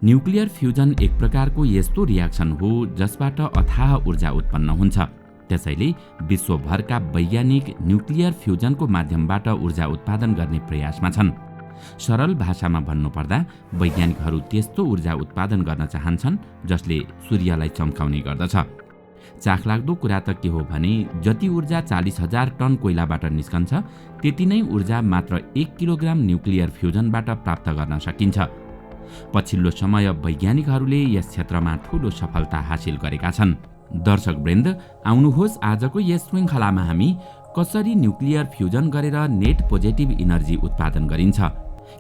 Nuclear fusion एक प्रकारको यस्तो रियाक्सन हो जसबाट अथाह ऊर्जा उत्पन्न हुन्छ। त्यसैले विश्वभरका वैज्ञानिक न्युक्लियर फ्युजनको माध्यमबाट ऊर्जा उत्पादन गर्ने प्रयासमा छन्। सरल भाषामा भन्नुपर्दा वैज्ञानिकहरू त्यस्तो ऊर्जा उत्पादन गर्न चाहन्छन् जसले सूर्यलाई चम्काउने गर्दछ। चाखलाग्दो कुरा त के हो भने जति ऊर्जा 40,000 टन कोइलाबाट निस्कन्छ त्यति नै ऊर्जा मात्र 1 किलोग्राम न्युक्लियर फ्युजनबाट प्राप्त गर्न सकिन्छ। पछिल्लो समय वैज्ञानिकहरूले यस क्षेत्रमा ठूलो सफलता हासिल गरेका छन्। दर्शकवृन्द, आउनुहोस् आजको यस श्रृङ्खलामा हामी कसरी न्युक्लियर फ्युजन गरेर नेट पोजिटिभ इनर्जी उत्पादन गरिन्छ,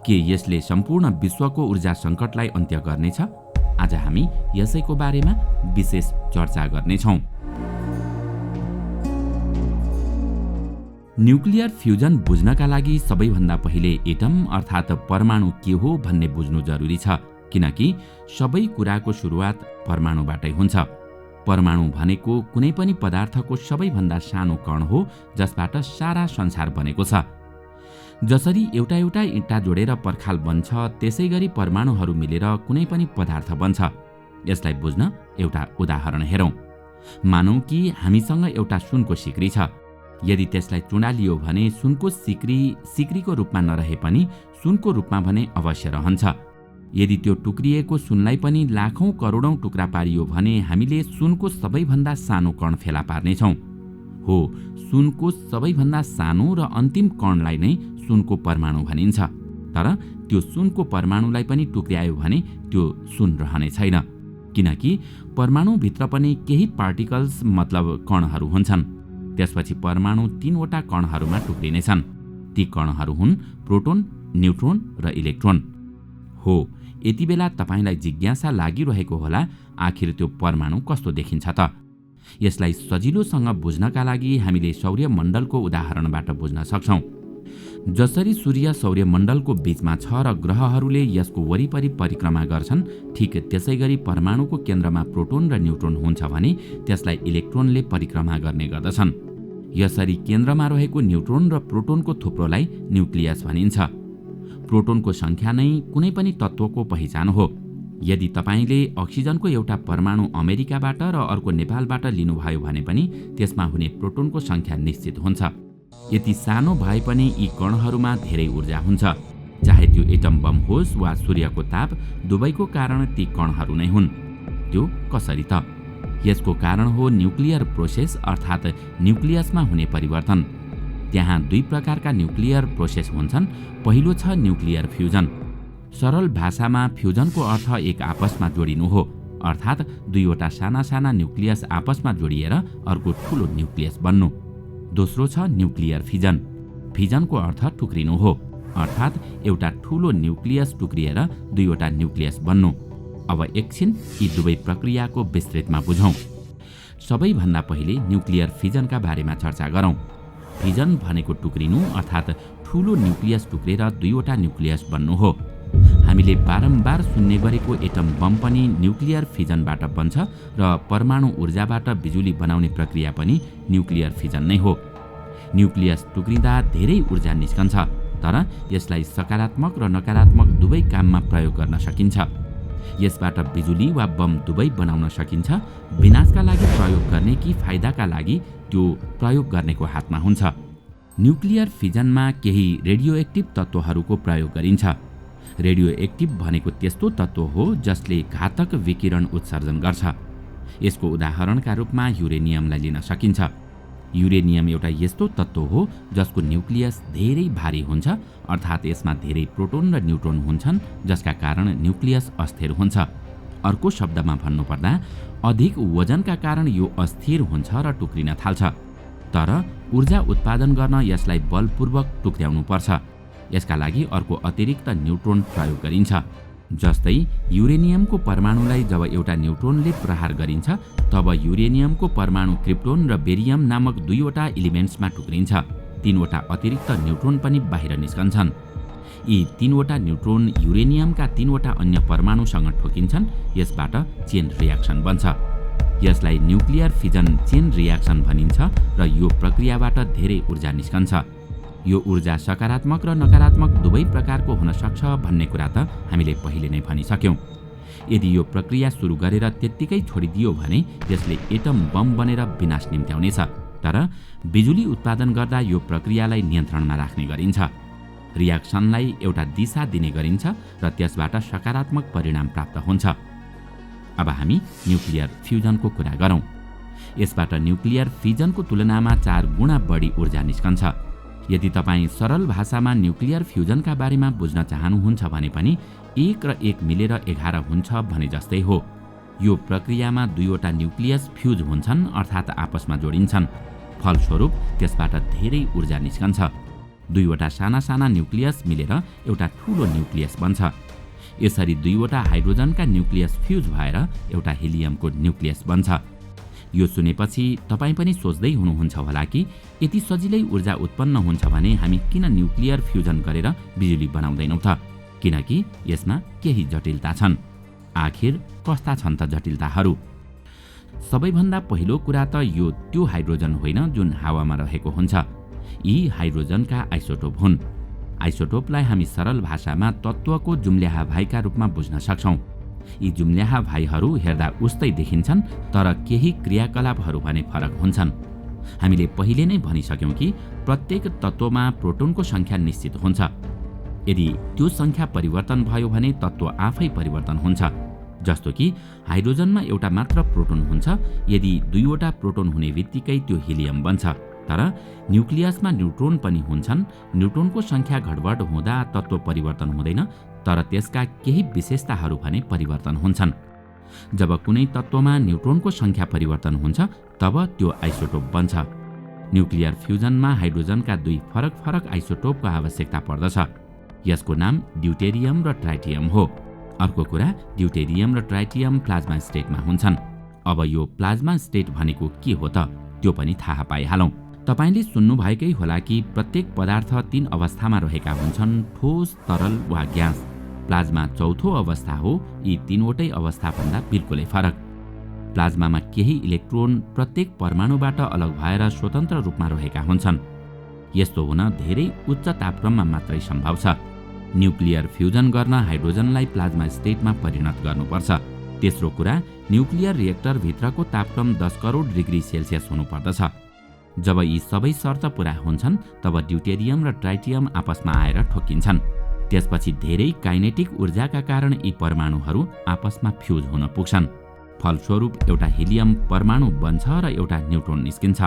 के यसले सम्पूर्ण विश्वको ऊर्जा सङ्कटलाई अन्त्य गर्नेछ? आज हामी यसैको बारेमा विशेष चर्चा गर्नेछौँ। न्युक्लियर फ्युजन बुझ्नका लागि सबैभन्दा पहिले एटम अर्थात् परमाणु के हो भन्ने बुझ्नु जरुरी छ, किनकि सबै कुराको सुरुवात परमाणुबाटै हुन्छ। परमाणु भनेको कुनै पनि पदार्थको सबैभन्दा सानो कण हो जसबाट सारा संसार बनेको छ। जसरी एउटा एउटा इँटा जोडेर पर्खाल बन्छ त्यसैगरी परमाणुहरू मिलेर कुनै पनि पदार्थ बन्छ। यसलाई बुझ्न एउटा उदाहरण हेरौँ। मानौँ कि हामीसँग एउटा सुनको सिक्री छ। यदि त्यसलाई चुडालियो भने सुनको सिक्रीको रूपमा नरहे पनि सुनको रूपमा भने अवश्य रहन्छ। यदि त्यो टुक्रिएको सुनलाई पनि लाखौं करोडौं टुक्रा पारियो भने हामीले सुनको सबैभन्दा सानो कण फेला पार्नेछौँ। हो, सुनको सबैभन्दा सानो र अन्तिम कणलाई नै सुनको परमाणु भनिन्छ। तर त्यो सुनको परमाणुलाई पनि टुक्र्यायो भने त्यो सुन रहने छैन, किनकि परमाणुभित्र पनि केही पार्टिकल्स मतलब कणहरू हुन्छन्। त्यसपछि परमाणु 3 वटा कणहरूमा टुक्रिनेछन्। ती कणहरू हुन् प्रोटोन, न्युट्रोन र इलेक्ट्रोन। हो, यति बेला तपाईलाई जिज्ञासा लागिरहेको होला, आखिर त्यो परमाणु कस्तो देखिन्छ त? यसलाई सजिलोसँग बुझ्नका लागि हामीले सौर्यमण्डलको उदाहरणबाट बुझ्न सक्छौँ। जसरी सूर्य सौर्यमण्डलको बीचमा छ र ग्रहहरूले यसको वरिपरि परिक्रमा गर्छन्, ठिक त्यसैगरी परमाणुको केन्द्रमा प्रोटोन र न्युट्रोन हुन्छ भने त्यसलाई इलेक्ट्रोनले परिक्रमा गर्ने गर्दछन्। यसरी केन्द्रमा रहेको न्युट्रोन र प्रोटोनको थुप्रोलाई न्युक्लियस भनिन्छ। प्रोटोनको सङ्ख्या नै कुनै पनि तत्त्वको पहिचान हो। यदि तपाईले अक्सिजनको एउटा परमाणु अमेरिकाबाट र अर्को नेपालबाट लिनुभयो भने पनि त्यसमा हुने प्रोटोनको सङ्ख्या निश्चित हुन्छ। यति सानो भए पनि यी कणहरूमा धेरै ऊर्जा हुन्छ। चाहे त्यो एटम बम होस् वा सूर्यको ताप, दुवैको कारण ती कणहरू नै हुन्। त्यो कसरी त? यसको कारण हो न्युक्लियर प्रोसेस अर्थात् न्युक्लियसमा हुने परिवर्तन। त्यहाँ 2 प्रकारका न्युक्लियर प्रोसेस हुन्छन्। पहिलो छ न्युक्लियर फ्युजन। सरल भाषामा फ्युजनको अर्थ एक आपसमा जोडिनु हो, अर्थात् 2 वटा साना साना न्युक्लियस आपसमा जोडिएर अर्को ठूलो न्युक्लियस बन्नु। दोस्रो छ न्युक्लियर फिजन। फिजनको अर्थ टुक्रिनु हो, अर्थात् एउटा ठूलो न्युक्लियस टुक्रिएर 2 वटा न्युक्लियस बन्नु। अब एकछिन यी दुवै प्रक्रियाको विस्तृतमा बुझौँ। सबैभन्दा पहिले न्युक्लियर फिजनका बारेमा चर्चा गरौँ। फिजन भनेको टुक्रिनु अर्थात् ठूलो न्युक्लियस टुक्रेर 2 वटा न्युक्लियस बन्नु हो। हामीले बारम्बार सुन्ने गरेको एटम बम पनि न्युक्लियर फिजनबाट बन्छ र परमाणु ऊर्जाबाट बिजुली बनाउने प्रक्रिया पनि न्युक्लियर फिजन नै हो। न्युक्लियस टुक्रिँदा धेरै ऊर्जा निस्कन्छ, तर यसलाई सकारात्मक र नकारात्मक दुवै काममा प्रयोग गर्न सकिन्छ। यसबाट बिजुली वा बम दुवै बनाउन सकिन्छ। विनाशका लागि प्रयोग गर्ने कि फाइदाका लागि त्यो प्रयोग गर्नेको हातमा हुन्छ। न्युक्लियर फिजनमा केही रेडियोएक्टिभ तत्त्वहरूको प्रयोग गरिन्छ। रेडियोएक्टिभ भनेको त्यस्तो तत्त्व हो जसले घातक विकिरण उत्सर्जन गर्छ। यसको उदाहरणका रूपमा युरेनियमलाई लिन सकिन्छ। युरेनियम एउटा यस्तो तत्त्व हो जसको न्युक्लियस धेरै भारी हुन्छ, अर्थात् यसमा धेरै प्रोटोन र न्युट्रोन हुन्छन्, जसका कारण न्युक्लियस अस्थिर हुन्छ। अर्को शब्दमा भन्नुपर्दा अधिक वजनका कारण यो अस्थिर हुन्छ र टुक्रिन थाल्छ। तर ऊर्जा उत्पादन गर्न यसलाई बलपूर्वक टुक्र्याउनु पर्छ। यसका लागि अर्को अतिरिक्त न्युट्रोन प्रयोग गरिन्छ। जस्तै युरेनियमको परमाणुलाई जब एउटा न्युट्रोनले प्रहार गरिन्छ तब युरेनियमको परमाणु क्रिप्टोन र बेरियम नामक 2 वटा इलिमेन्ट्समा टुक्रिन्छ। 3 वटा अतिरिक्त न्युट्रोन पनि बाहिर निस्कन्छन्। यी 3 वटा न्युट्रोन युरेनियमका 3 वटा अन्य परमाणुसँग ठोकिन्छन्। यसबाट चेन रियाक्सन बन्छ। यसलाई न्युक्लियर फिजन चेन रियाक्सन भनिन्छ र यो प्रक्रियाबाट धेरै ऊर्जा निस्कन्छ। यो ऊर्जा सकारात्मक र नकारात्मक दुवै प्रकारको हुन सक्छ भन्ने कुरा त हामीले पहिले नै भनिसक्यौँ। यदि यो प्रक्रिया सुरु गरेर त्यत्तिकै छोडिदियो भने यसले एटम बम बनेर विनाश निम्त्याउनेछ। तर बिजुली उत्पादन गर्दा यो प्रक्रियालाई नियन्त्रणमा राख्ने गरिन्छ। रियाक्सनलाई एउटा दिशा दिने गरिन्छ र त्यसबाट सकारात्मक परिणाम प्राप्त हुन्छ। अब हामी न्युक्लियर फ्युजनको कुरा गरौँ। यसबाट न्युक्लियर फिजनको तुलनामा 4 गुणा बढी ऊर्जा निस्कन्छ। यदि तपाईँ सरल भाषामा न्युक्लियर फ्युजनका बारेमा बुझ्न चाहनुहुन्छ भने पनि 1 र 1 मिलेर 11 हुन्छ भने जस्तै हो। यो प्रक्रियामा 2 वटा न्युक्लियस फ्युज हुन्छन्, अर्थात् आपसमा जोडिन्छन्। फलस्वरूप त्यसबाट धेरै ऊर्जा निस्कन्छ। 2 वटा साना साना न्युक्लियस मिलेर एउटा ठूलो न्युक्लियस बन्छ। यसरी 2 वटा हाइड्रोजनका न्युक्लियस फ्युज भएर एउटा हिलियमको न्युक्लियस बन्छ। यो सुनेपछि तपाईँ पनि सोच्दै हुनुहुन्छ होला कि यति सजिलै ऊर्जा उत्पन्न हुन्छ भने हामी किन न्युक्लियर फ्युजन गरेर बिजुली बनाउँदैनौँ त? किनकि यसमा केही जटिलता छन्। आखिर कस्ता छन् त जटिलताहरू? सबैभन्दा पहिलो कुरा त यो त्यो हाइड्रोजन होइन जुन हावामा रहेको हुन्छ। यी हाइड्रोजनका आइसोटोप हुन्। आइसोटोपलाई हामी सरल भाषामा तत्त्वको जुम्ल्याहा भाइका रूपमा बुझ्न सक्छौँ। यी जुम्ल्याहा भाइहरू हेर्दा उस्तै देखिन्छन्, तर केही क्रियाकलापहरू भने फरक हुन्छन्। हामीले पहिले नै भनिसक्यौँ कि प्रत्येक तत्त्वमा प्रोटोनको सङ्ख्या निश्चित हुन्छ। यदि त्यो सङ्ख्या परिवर्तन भयो भने तत्त्व आफै परिवर्तन हुन्छ। जस्तो कि हाइड्रोजनमा एउटा मात्र प्रोटोन हुन्छ। यदि 2 वटा प्रोटोन हुने बित्तिकै त्यो हिलियम बन्छ। तर न्युक्लियसमा न्युट्रोन पनि हुन्छन्। न्युट्रोनको सङ्ख्या घटबड हुँदा तत्त्व परिवर्तन हुँदैन, तर त्यसका केही विशेषताहरू भने परिवर्तन हुन्छन्। जब कुनै तत्त्वमा न्युट्रोनको सङ्ख्या परिवर्तन हुन्छ तब त्यो आइसोटोप बन्छ। न्युक्लियर फ्युजनमा हाइड्रोजनका 2 फरक फरक आइसोटोपको आवश्यकता पर्दछ। यसको नाम ड्युटेरियम र ट्राइटियम हो। अर्को कुरा, ड्युटेरियम र ट्राइटियम प्लाज्मा स्टेटमा हुन्छन्। अब यो प्लाज्मा स्टेट भनेको के हो त? त्यो पनि थाहा पाइहालौँ। तपाईले सुन्नुभएकै होला कि प्रत्येक पदार्थ 3 अवस्थामा रहेका हुन्छन्: ठोस, तरल वा ग्यास। प्लाज्मा चौथो अवस्था हो। यी 3 वटै अवस्थाभन्दा बिल्कुलै फरक। प्लाज्मामा केही इलेक्ट्रोन प्रत्येक परमाणुबाट अलग भएर स्वतन्त्र रूपमा रहेका हुन्छन्। यस्तो हुन धेरै उच्च तापक्रममा मात्रै सम्भव छ। न्युक्लियर फ्युजन गर्न हाइड्रोजनलाई प्लाज्मा स्टेटमा परिणत गर्नुपर्छ। तेस्रो कुरा, न्युक्लियर रिएक्टर भित्रको तापक्रम 10 करोड डिग्री सेल्सियस हुनुपर्दछ। जब यी सबै शर्त पूरा हुन्छन् तब ड्युटेरियम र ट्राइटियम आपसमा आएर ठोक्किन्छन्। त्यसपछि धेरै काइनेटिक ऊर्जाका कारण यी परमाणुहरू आपसमा फ्युज हुन पुग्छन्। फलस्वरूप एउटा हिलियम परमाणु बन्छ र एउटा न्युट्रोन निस्किन्छ।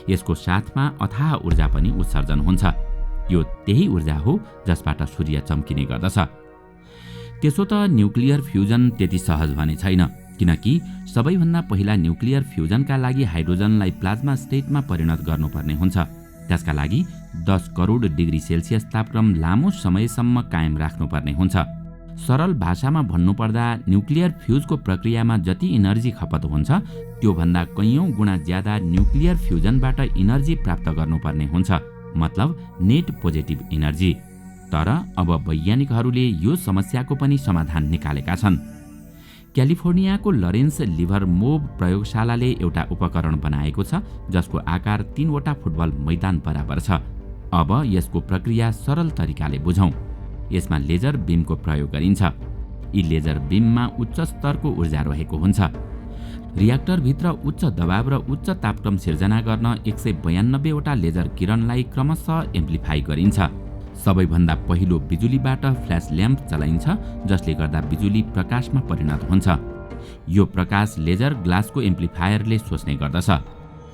यसको साथमा अथाह ऊर्जा पनि उत्सर्जन हुन्छ। यो त्यही ऊर्जा हो जसबाट सूर्य चम्किने गर्दछ। त्यसो त न्युक्लियर फ्युजन त्यति सहज भने छैन, किनकि सबैभन्दा पहिला न्युक्लियर फ्युजनका लागि हाइड्रोजनलाई प्लाज्मा स्टेटमा परिणत गर्नुपर्ने हुन्छ। त्यसका लागि 10 करोड डिग्री सेल्सियस तापक्रम लामो समयसम्म कायम राख्नुपर्ने हुन्छ। सरल भाषामा भन्नुपर्दा न्युक्लियर फ्युजको प्रक्रियामा जति इनर्जी खपत हुन्छ त्योभन्दा कैयौं गुणा ज्यादा न्युक्लियर फ्युजनबाट इनर्जी प्राप्त गर्नुपर्ने हुन्छ, मतलब नेट पोजिटिभ इनर्जी। तर अब वैज्ञानिकहरूले यो समस्याको पनि समाधान निकालेका छन्। क्यालिफोर्नियाको लरेन्स लिभरमोभ प्रयोगशालाले एउटा उपकरण बनाएको छ जसको आकार 3 वटा फुटबल मैदान बराबर छ। अब यसको प्रक्रिया सरल तरिकाले बुझौँ। यसमा लेजर बिमको प्रयोग गरिन्छ। यी लेजर बिममा उच्च स्तरको ऊर्जा रहेको हुन्छ। रियाक्टरभित्र उच्च दबाव र उच्च तापक्रम सिर्जना गर्न 192 वटा लेजर किरणलाई क्रमशः एम्प्लिफाई गरिन्छ। सबैभन्दा पहिलो बिजुलीबाट फ्ल्यास ल्याम्प चलाइन्छ, जसले गर्दा बिजुली प्रकाशमा परिणत हुन्छ। यो प्रकाश लेजर ग्लासको एम्प्लिफायरले सोच्ने गर्दछ।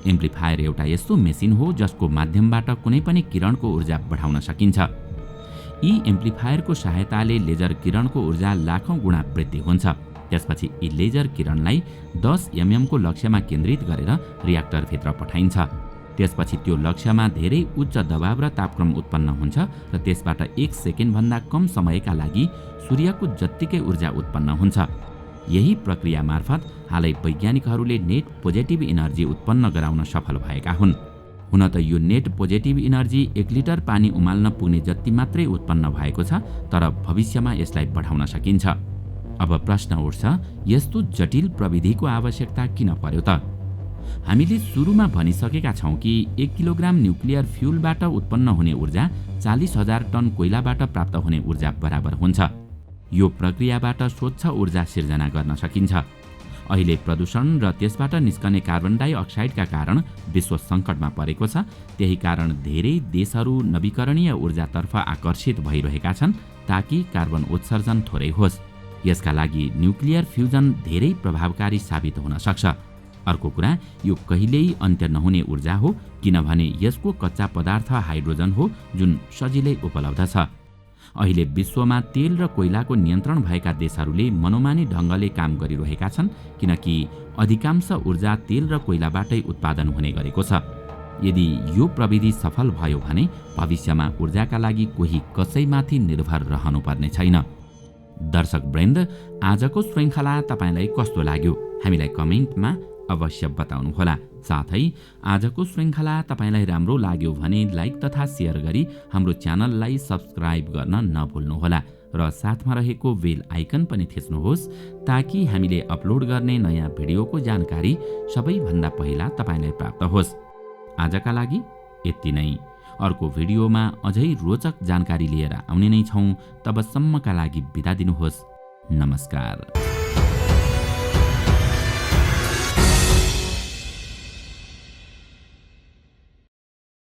एम्प्लिफायर एउटा यस्तो मेसिन हो जसको माध्यमबाट कुनै पनि किरणको ऊर्जा बढाउन सकिन्छ। यी एम्प्लिफायरको सहायताले लेजर किरणको ऊर्जा लाखौं गुणा वृद्धि हुन्छ। त्यसपछि यी लेजर किरणलाई 10 mm को लक्ष्यमा केन्द्रित गरेर रियाक्टरभित्र पठाइन्छ। त्यसपछि त्यो लक्ष्यमा धेरै उच्च दबाव र तापक्रम उत्पन्न हुन्छ र त्यसबाट 1 सेकेन्डभन्दा कम समयका लागि सूर्यको जत्तिकै ऊर्जा उत्पन्न हुन्छ। यही प्रक्रिया मार्फत हालै वैज्ञानिकहरूले नेट पोजिटिभ इनर्जी उत्पन्न गराउन सफल भएका हुन्। हुन त यो नेट पोजिटिभ इनर्जी 1 लिटर पानी उमाल्न पुग्ने जति मात्रै उत्पन्न भएको छ, तर भविष्यमा यसलाई बढाउन सकिन्छ। अब प्रश्न उठ्छ, यस्तो जटिल प्रविधिको आवश्यकता किन पर्यो त? हामीले सुरुमा भनिसकेका छौँ कि 1 किलोग्राम न्युक्लियर फ्युलबाट उत्पन्न हुने ऊर्जा 40,000 टन कोइलाबाट प्राप्त हुने ऊर्जा बराबर हुन्छ। यो प्रक्रियाबाट स्वच्छ ऊर्जा सिर्जना गर्न सकिन्छ। अहिले प्रदूषण र त्यसबाट निस्कने कार्बन डाइअक्साइडका कारण विश्व सङ्कटमा परेको छ। त्यही कारण धेरै देशहरू नवीकरणीय ऊर्जातर्फ आकर्षित भइरहेका छन् ताकि कार्बन उत्सर्जन थोरै होस्। यसका लागि न्युक्लियर फ्युजन धेरै प्रभावकारी साबित हुन सक्छ। अर्को कुरा, यो कहिल्यै अन्त्य नहुने ऊर्जा हो किनभने यसको कच्चा पदार्थ हाइड्रोजन हो जुन सजिलै उपलब्ध छ। अहिले विश्वमा तेल र कोइलाको नियन्त्रण भएका देशहरूले मनोमानी ढङ्गले काम गरिरहेका छन् किनकि अधिकांश ऊर्जा तेल र कोइलाबाटै उत्पादन हुने गरेको छ। यदि यो प्रविधि सफल भयो भने भविष्यमा ऊर्जाका लागि कोही कसैमाथि निर्भर रहनुपर्ने छैन। दर्शक वृन्द, आजको श्रृङ्खला तपाईलाई कस्तो लाग्यो हामीलाई कमेन्टमा अवश्य बताउनुहोला। साथै आजको श्रृङ्खला तपाईलाई राम्रो लाग्यो भने लाइक तथा सेयर गरी हाम्रो च्यानललाई सब्स्क्राइब गर्न नभुल्नुहोला र साथमा रहेको बेल आइकन पनि थिच्नुहोस् ताकि हामीले अपलोड गर्ने नयाँ भिडियोको जानकारी सबैभन्दा पहिला तपाईलाई प्राप्त होस्। आजका लागि यति नै। अर्को भिडियोमा अझै रोचक जानकारी लिएर आउने नै छौँ। तबसम्मका लागि बिदा दिनुहोस्। नमस्कार।